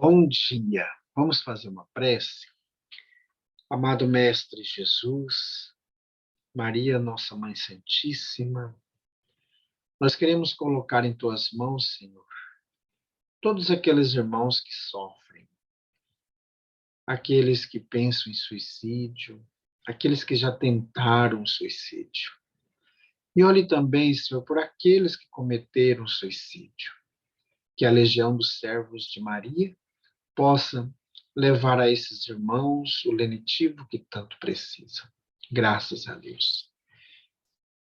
Bom dia. Vamos fazer uma prece? Amado Mestre Jesus, Maria, nossa Mãe Santíssima, nós queremos colocar em tuas mãos, Senhor, todos aqueles irmãos que sofrem, aqueles que pensam em suicídio, aqueles que já tentaram suicídio. E olhe também, Senhor, por aqueles que cometeram suicídio, que a legião dos servos de Maria possa levar a esses irmãos o lenitivo que tanto precisam. Graças a Deus.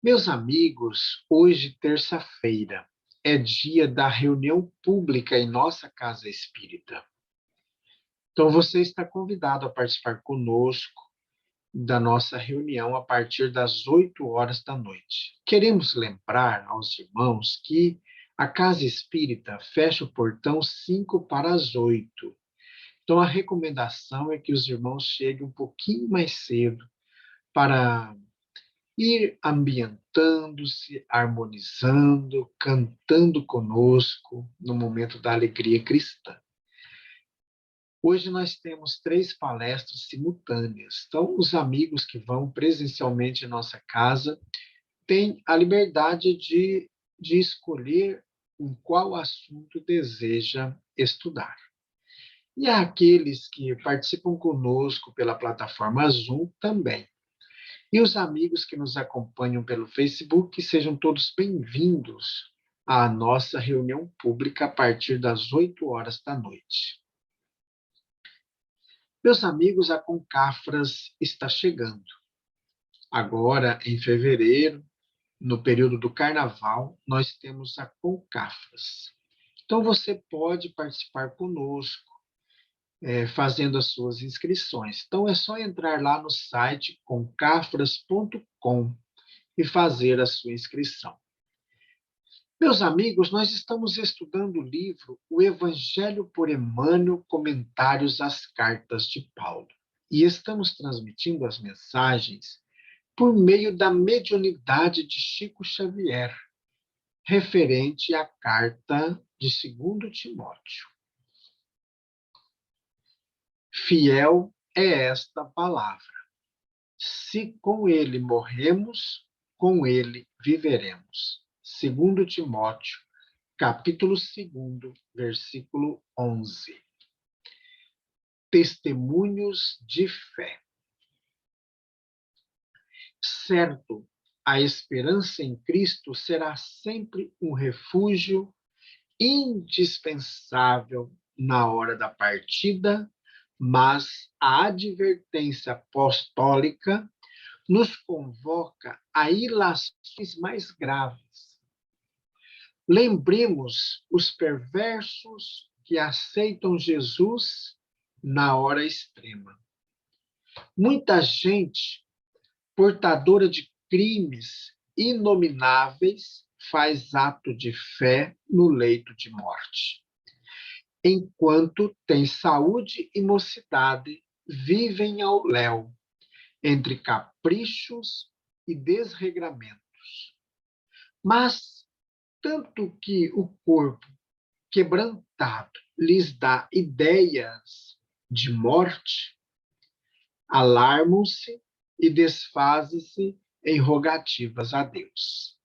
Meus amigos, hoje, terça-feira, é dia da reunião pública em nossa casa espírita. Então, você está convidado a participar conosco da nossa reunião a partir das 8 horas da noite. Queremos lembrar aos irmãos que a casa espírita fecha o portão 5 para as 8. Então, a recomendação é que os irmãos cheguem um pouquinho mais cedo para ir ambientando-se, harmonizando, cantando conosco no momento da alegria cristã. Hoje nós temos 3 palestras simultâneas. Então, os amigos que vão presencialmente em nossa casa têm a liberdade de escolher em qual assunto deseja estudar. E aqueles que participam conosco pela plataforma Zoom também. E os amigos que nos acompanham pelo Facebook, sejam todos bem-vindos à nossa reunião pública a partir das 8 horas da noite. Meus amigos, a Concafras está chegando. Agora, em fevereiro, no período do Carnaval, nós temos a Concafras. Então, você pode participar conosco, fazendo as suas inscrições. Então, é só entrar lá no site concafras.com e fazer a sua inscrição. Meus amigos, nós estamos estudando o livro O Evangelho por Emmanuel, Comentários às Cartas de Paulo. E estamos transmitindo as mensagens por meio da mediunidade de Chico Xavier, referente à carta de 2 Timóteo. Fiel é esta palavra. Se com ele morremos, com ele viveremos. 2 Timóteo, capítulo 2, versículo 11. Testemunhos de fé. Certo, a esperança em Cristo será sempre um refúgio indispensável na hora da partida, mas a advertência apostólica nos convoca a ilações mais graves. Lembremos os perversos que aceitam Jesus na hora extrema. Muita gente portadora de crimes inomináveis faz ato de fé no leito de morte. Enquanto tem saúde e mocidade, vivem ao léu, entre caprichos e desregramentos. Mas, tanto que o corpo quebrantado lhes dá ideias de morte, alarmam-se e desfazem-se em rogativas a Deus.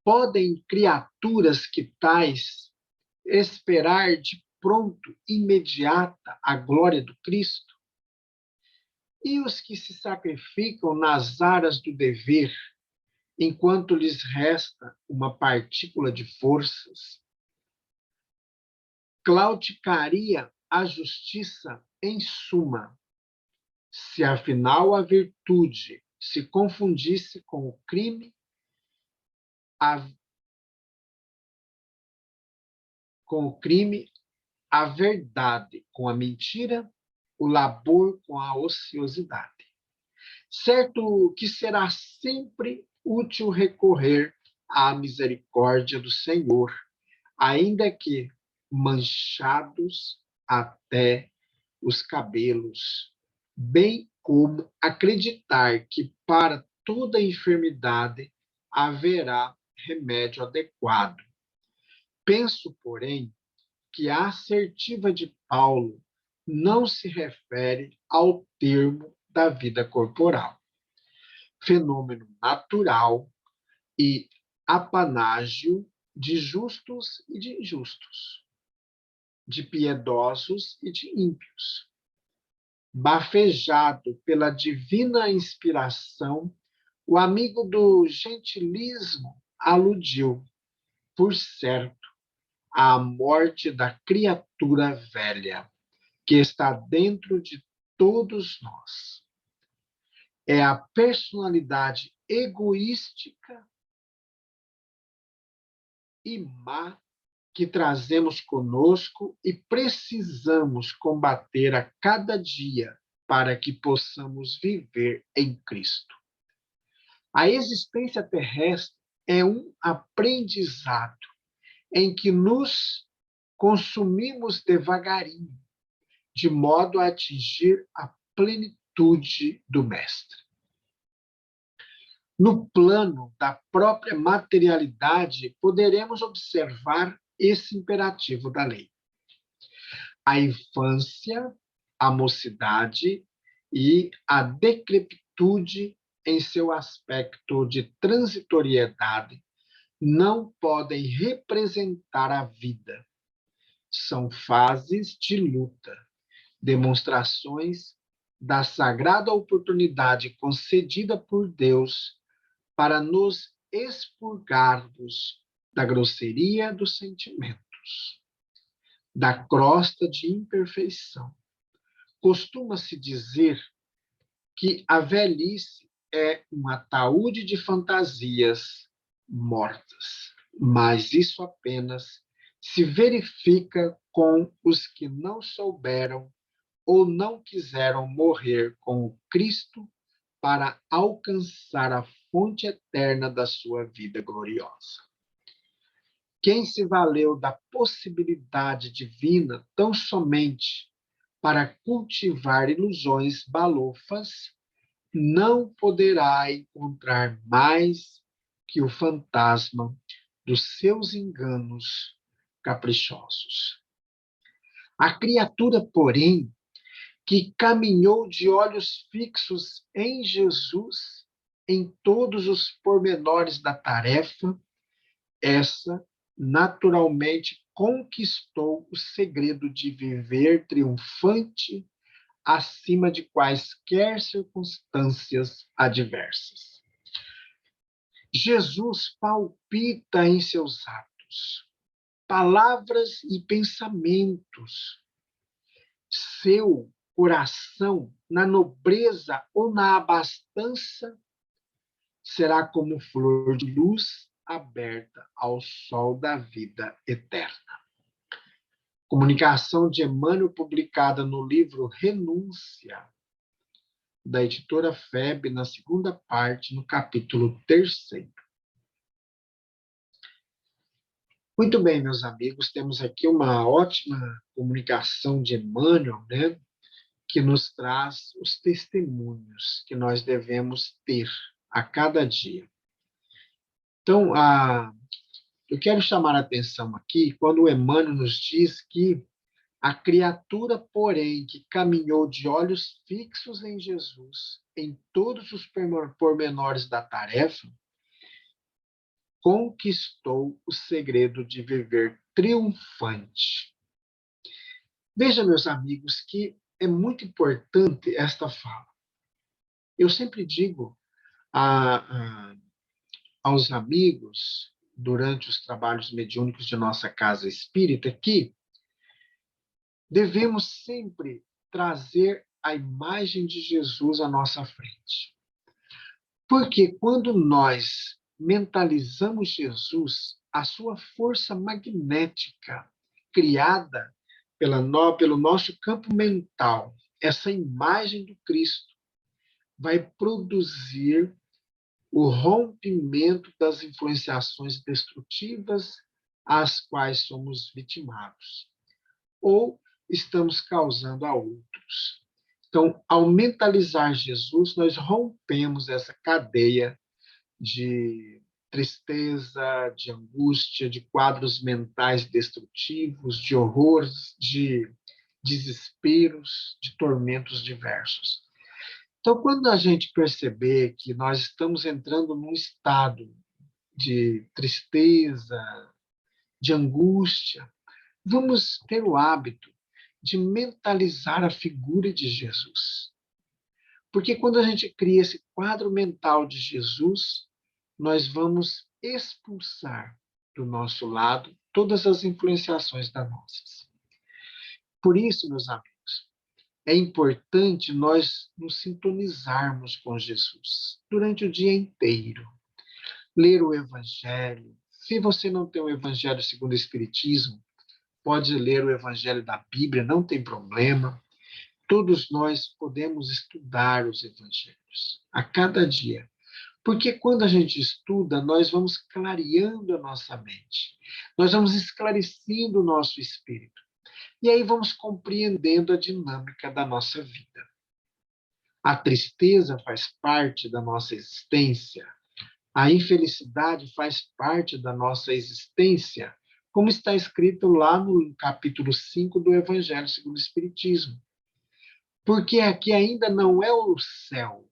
Podem criaturas que tais esperar de pronto, imediata, a glória do Cristo? E os que se sacrificam nas aras do dever, enquanto lhes resta uma partícula de forças? Claudicaria a justiça em suma, se afinal a virtude se confundisse com o crime, a verdade com a mentira, o labor com a ociosidade. Certo que será sempre útil recorrer à misericórdia do Senhor, ainda que manchados até os cabelos, bem como acreditar que para toda enfermidade haverá remédio adequado. Penso, porém, que a assertiva de Paulo não se refere ao termo da vida corporal, fenômeno natural e apanágio de justos e de injustos, de piedosos e de ímpios. Bafejado pela divina inspiração, o amigo do gentilismo aludiu, por certo, à morte da criatura velha, que está dentro de todos nós. É a personalidade egoística e má que trazemos conosco e precisamos combater a cada dia para que possamos viver em Cristo. A existência terrestre é um aprendizado em que nos consumimos devagarinho, de modo a atingir a plenitude do Mestre. No plano da própria materialidade, poderemos observar esse imperativo da lei. A infância, a mocidade e a decrepitude em seu aspecto de transitoriedade não podem representar a vida. São fases de luta, demonstrações da sagrada oportunidade concedida por Deus para nos expurgarmos da grosseria dos sentimentos, da crosta de imperfeição. Costuma-se dizer que a velhice é um ataúde de fantasias mortas, mas isso apenas se verifica com os que não souberam ou não quiseram morrer com o Cristo para alcançar a fonte eterna da sua vida gloriosa. Quem se valeu da possibilidade divina tão somente para cultivar ilusões balofas, não poderá encontrar mais que o fantasma dos seus enganos caprichosos. A criatura, porém, que caminhou de olhos fixos em Jesus, em todos os pormenores da tarefa, essa naturalmente conquistou o segredo de viver triunfante acima de quaisquer circunstâncias adversas. Jesus palpita em seus atos, palavras e pensamentos. Seu coração, na nobreza ou na abastança, será como flor de luz aberta ao sol da vida eterna. Comunicação de Emmanuel, publicada no livro Renúncia, da editora FEB, na segunda parte, no capítulo 3º. Muito bem, meus amigos, temos aqui uma ótima comunicação de Emmanuel, né, que nos traz os testemunhos que nós devemos ter a cada dia. Então, eu quero chamar a atenção aqui quando o Emmanuel nos diz que a criatura, porém, que caminhou de olhos fixos em Jesus, em todos os pormenores da tarefa, conquistou o segredo de viver triunfante. Veja, meus amigos, que é muito importante esta fala. Eu sempre digo aos amigos, durante os trabalhos mediúnicos de nossa casa espírita, que devemos sempre trazer a imagem de Jesus à nossa frente. Porque quando nós mentalizamos Jesus, a sua força magnética criada pelo nosso campo mental, essa imagem do Cristo, vai produzir o rompimento das influenciações destrutivas às quais somos vitimados, ou estamos causando a outros. Então, ao mentalizar Jesus, nós rompemos essa cadeia de tristeza, de angústia, de quadros mentais destrutivos, de horrores, de desesperos, de tormentos diversos. Então, quando a gente perceber que nós estamos entrando num estado de tristeza, de angústia, vamos ter o hábito de mentalizar a figura de Jesus. Porque quando a gente cria esse quadro mental de Jesus, nós vamos expulsar do nosso lado todas as influenciações danossas. Por isso, meus amigos, é importante nós nos sintonizarmos com Jesus durante o dia inteiro. Ler o Evangelho. Se você não tem o Evangelho segundo o Espiritismo, pode ler o Evangelho da Bíblia, não tem problema. Todos nós podemos estudar os Evangelhos a cada dia. Porque quando a gente estuda, nós vamos clareando a nossa mente. Nós vamos esclarecendo o nosso espírito. E aí vamos compreendendo a dinâmica da nossa vida. A tristeza faz parte da nossa existência. A infelicidade faz parte da nossa existência, como está escrito lá no capítulo 5 do Evangelho segundo o Espiritismo. Porque aqui ainda não é o céu,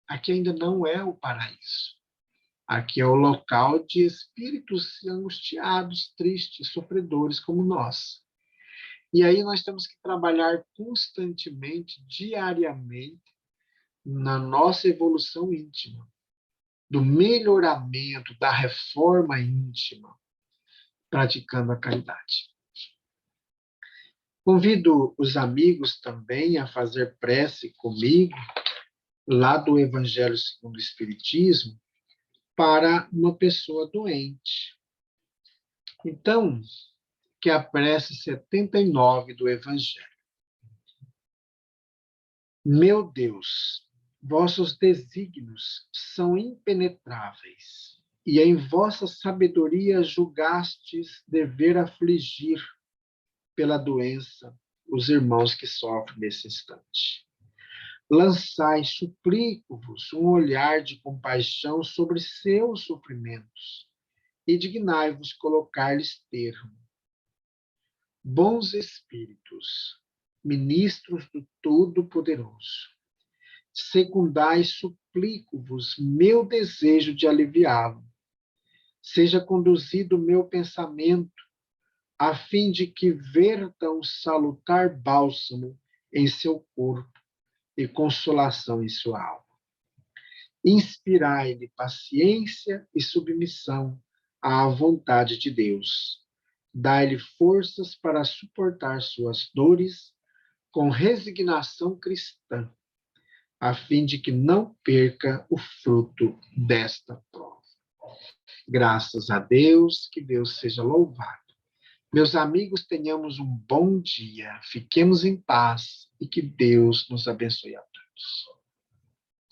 aqui ainda não é o paraíso. Aqui é o local de espíritos angustiados, tristes, sofredores como nós. E aí nós temos que trabalhar constantemente, diariamente, na nossa evolução íntima, do melhoramento, da reforma íntima, praticando a caridade. Convido os amigos também a fazer prece comigo, lá do Evangelho segundo o Espiritismo, para uma pessoa doente. Então, que é a prece 79 do Evangelho. Meu Deus, vossos desígnios são impenetráveis, e em vossa sabedoria julgastes dever afligir pela doença os irmãos que sofrem nesse instante. Lançai, suplico-vos, um olhar de compaixão sobre seus sofrimentos, e dignai-vos colocar-lhes termo. Bons espíritos, ministros do Todo-Poderoso, secundai, suplico-vos, meu desejo de aliviá-lo. Seja conduzido o meu pensamento, a fim de que verta um salutar bálsamo em seu corpo e consolação em sua alma. Inspirai-lhe paciência e submissão à vontade de Deus. Dai-lhe forças para suportar suas dores com resignação cristã, a fim de que não perca o fruto desta prova. Graças a Deus, que Deus seja louvado. Meus amigos, tenhamos um bom dia, fiquemos em paz e que Deus nos abençoe a todos.